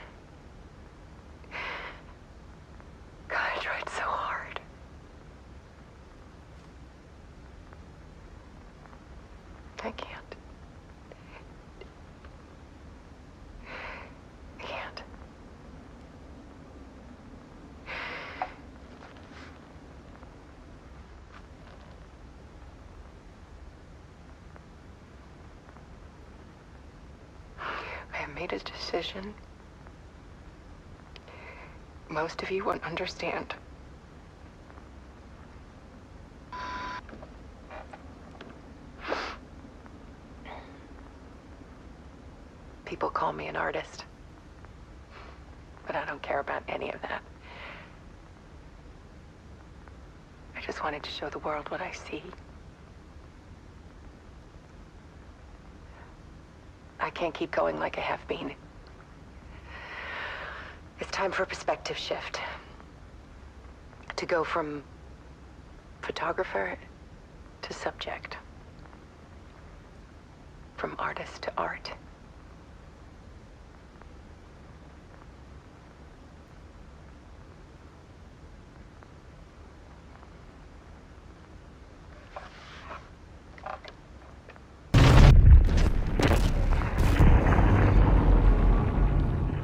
God, I tried so hard. I can't. I can't. I have made a decision. Most of you won't understand. People call me an artist, but I don't care about any of that. I just wanted to show the world what I see. I can't keep going like I have been. It's time for a perspective shift. To go from photographer to subject. From artist to art.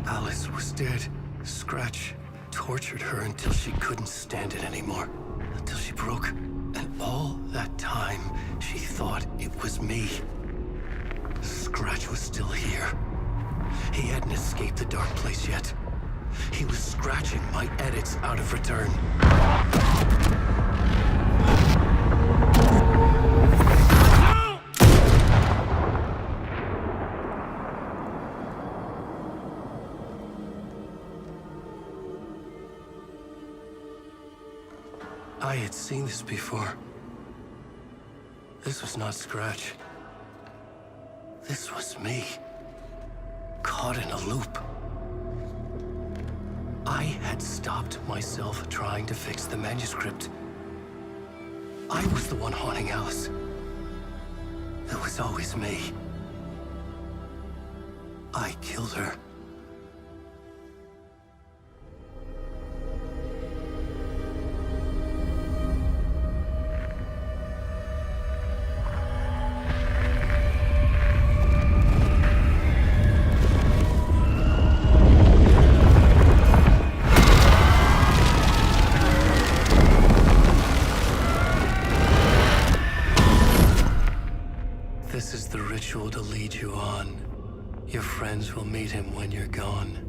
Alice was dead. Scratch tortured her until she couldn't stand it anymore. Until she broke. And all that time, she thought it was me. Scratch was still here. He hadn't escaped the dark place yet. He was scratching my edits out of return. I had seen this before. This was not Scratch. This was me. Caught in a loop. I had stopped myself trying to fix the manuscript. I was the one haunting Alice. It was always me. I killed her. This is the ritual to lead you on. Your friends will meet him when you're gone.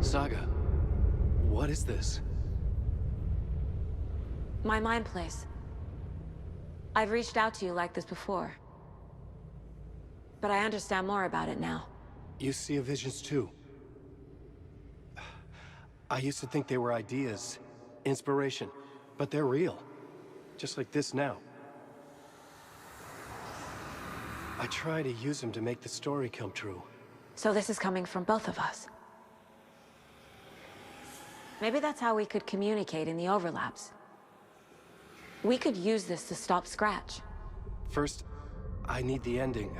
Saga, what is this? My mind place. I've reached out to you like this before. But I understand more about it now. You see visions too. I used to think they were ideas, inspiration, but they're real. Just like this now. I try to use them to make the story come true. So this is coming from both of us. Maybe that's how we could communicate in the overlaps. We could use this to stop Scratch. First, I need the ending.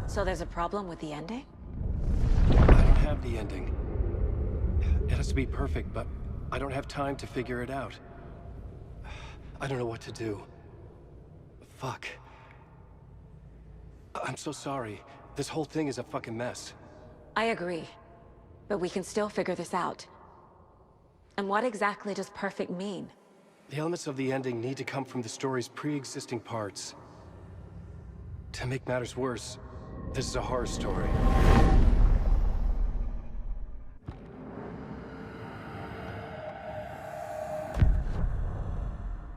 So there's a problem with the ending? I don't have the ending. It has to be perfect, but I don't have time to figure it out. I don't know what to do. Fuck. I'm so sorry. This whole thing is a fucking mess. I agree. But we can still figure this out. And what exactly does perfect mean? The elements of the ending need to come from the story's pre-existing parts. To make matters worse, this is a horror story.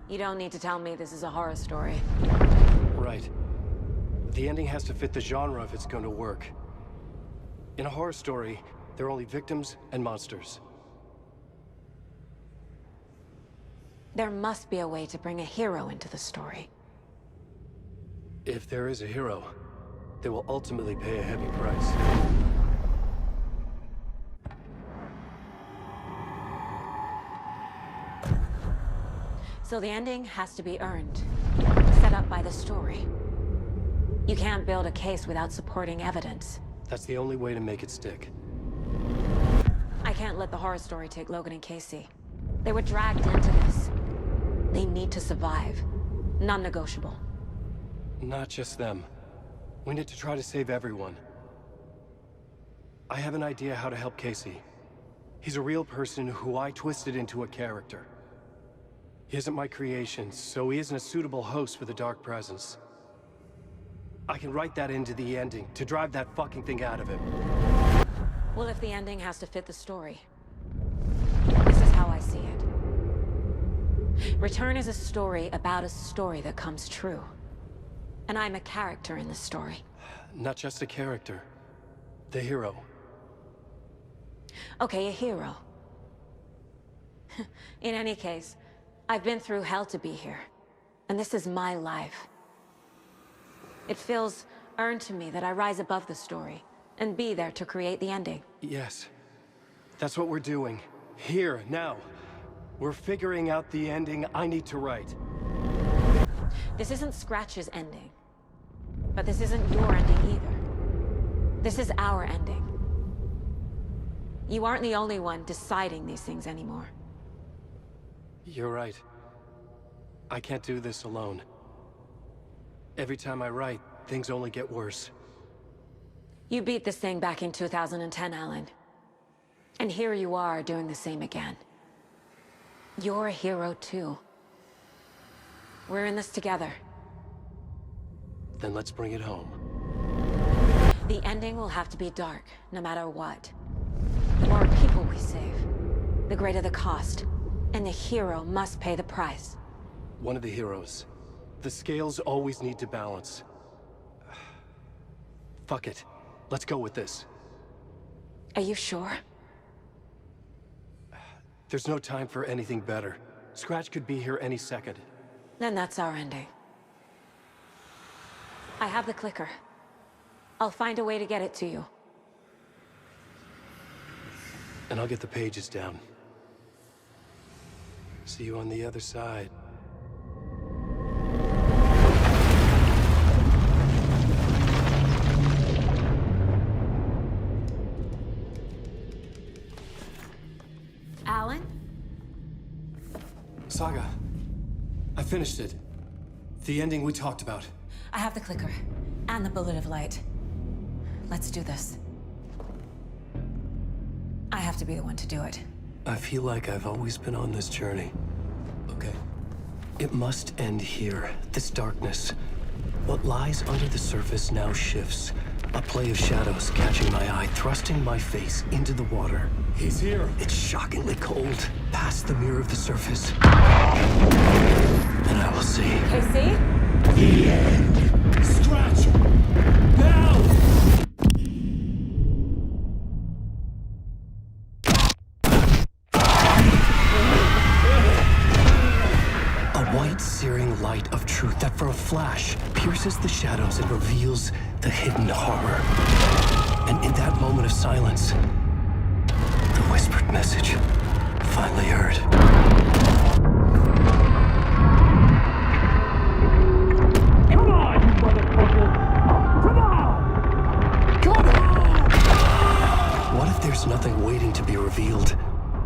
You don't need to tell me this is a horror story. Right. The ending has to fit the genre if it's going to work. In a horror story, there are only victims and monsters. There must be a way to bring a hero into the story. If there is a hero, they will ultimately pay a heavy price. So the ending has to be earned, set up by the story. You can't build a case without supporting evidence. That's the only way to make it stick. I can't let the horror story take Logan and Casey. They were dragged into this. They need to survive. Non-negotiable. Not just them. We need to try to save everyone. I have an idea how to help Casey. He's a real person who I twisted into a character. He isn't my creation, so he isn't a suitable host for the Dark Presence. I can write that into the ending to drive that fucking thing out of him. Well, if the ending has to fit the story, this is how I see it. Return is a story about a story that comes true. And I'm a character in the story. Not just a character. The hero. Okay, a hero. In any case, I've been through hell to be here. And this is my life. It feels earned to me that I rise above the story and be there to create the ending. Yes. That's what we're doing. Here, now. We're figuring out the ending I need to write. This isn't Scratch's ending. But this isn't your ending either. This is our ending. You aren't the only one deciding these things anymore. You're right. I can't do this alone. Every time I write, things only get worse. You beat this thing back in 2010, Alan. And here you are doing the same again. You're a hero too. We're in this together. Then let's bring it home. The ending will have to be dark, no matter what. The more people we save, the greater the cost. And the hero must pay the price. One of the heroes. The scales always need to balance. Fuck it. Let's go with this. Are you sure? There's no time for anything better. Scratch could be here any second. Then that's our ending. I have the clicker. I'll find a way to get it to you. And I'll get the pages down. See you on the other side. Alan? Saga. I finished it. The ending we talked about. I have the clicker. And the bullet of light. Let's do this. I have to be the one to do it. I feel like I've always been on this journey. Okay. It must end here. This darkness. What lies under the surface now shifts. A play of shadows catching my eye, thrusting my face into the water. He's here. It's shockingly cold. Past the mirror of the surface. And I will see. Casey? The end. Scratch! Now! A white, searing light of truth that for a flash pierces the shadows and reveals the hidden horror. And in that moment of silence, the whispered message. finally heard. Come on, you motherfucker! Come on! Come on! What if there's nothing waiting to be revealed?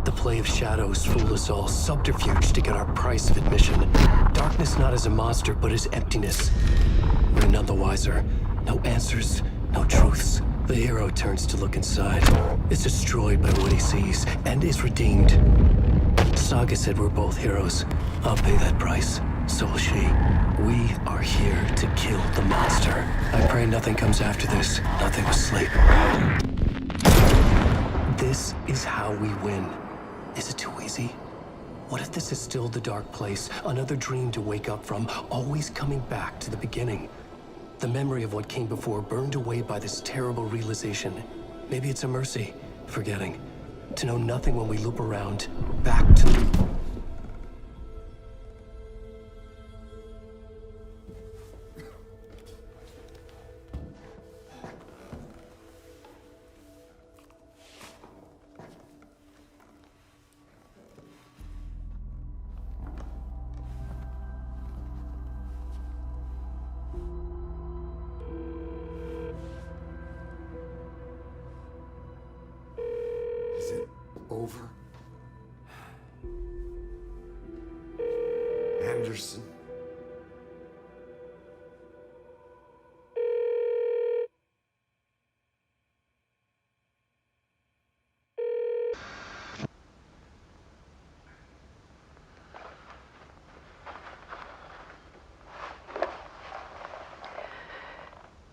The play of shadows fool us all, subterfuge to get our price of admission. Darkness not as a monster, but as emptiness. We're none the wiser. No answers, no truths. The hero turns to look inside, is destroyed by what he sees, and is redeemed. Saga said we're both heroes. I'll pay that price. So will she. We are here to kill the monster. I pray nothing comes after this. Nothing will sleep. This is how we win. Is it too easy? What if this is still the dark place? Another dream to wake up from, always coming back to the beginning. The memory of what came before burned away by this terrible realization. Maybe it's a mercy, forgetting. To know nothing when we loop around, back to the... Is it over? Anderson?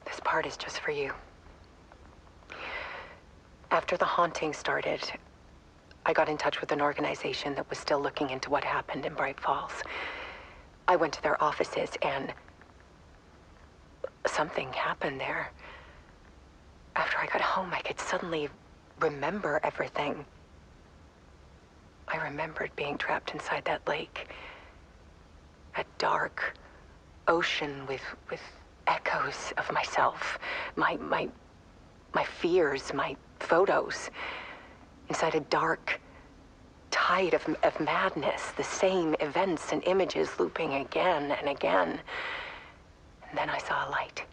This part is just for you. After the haunting started, I got in touch with an organization that was still looking into what happened in Bright Falls. I went to their offices and something happened there. After I got home, I could suddenly remember everything. I remembered being trapped inside that lake. A dark ocean with echoes of myself. My fears, my photos. Inside a dark tide of madness. The same events and images looping again and again. And then I saw a light.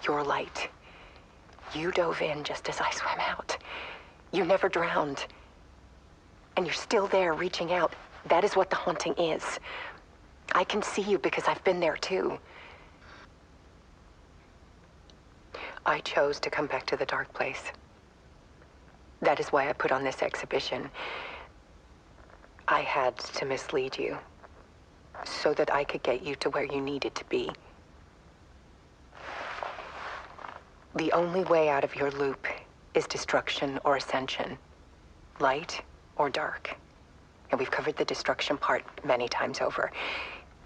Your light. You dove in just as I swam out. You never drowned. And you're still there reaching out. That is what the haunting is. I can see you because I've been there too. I chose to come back to the dark place. That is why I put on this exhibition. I had to mislead you, so that I could get you to where you needed to be. The only way out of your loop is destruction or ascension, light or dark. And we've covered the destruction part many times over.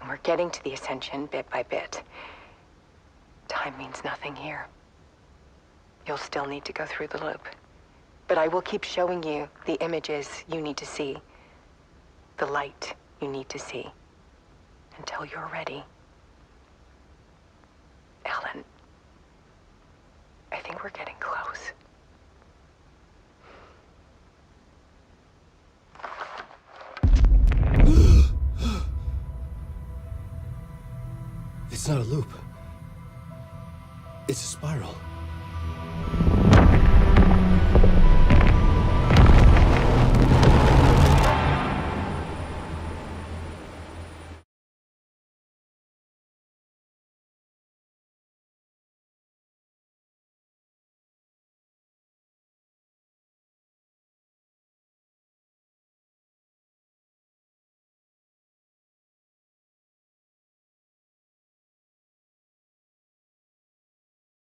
And we're getting to the ascension bit by bit. Time means nothing here. You'll still need to go through the loop. But I will keep showing you the images you need to see, the light you need to see, until you're ready. Alan, I think we're getting close. It's not a loop. It's a spiral.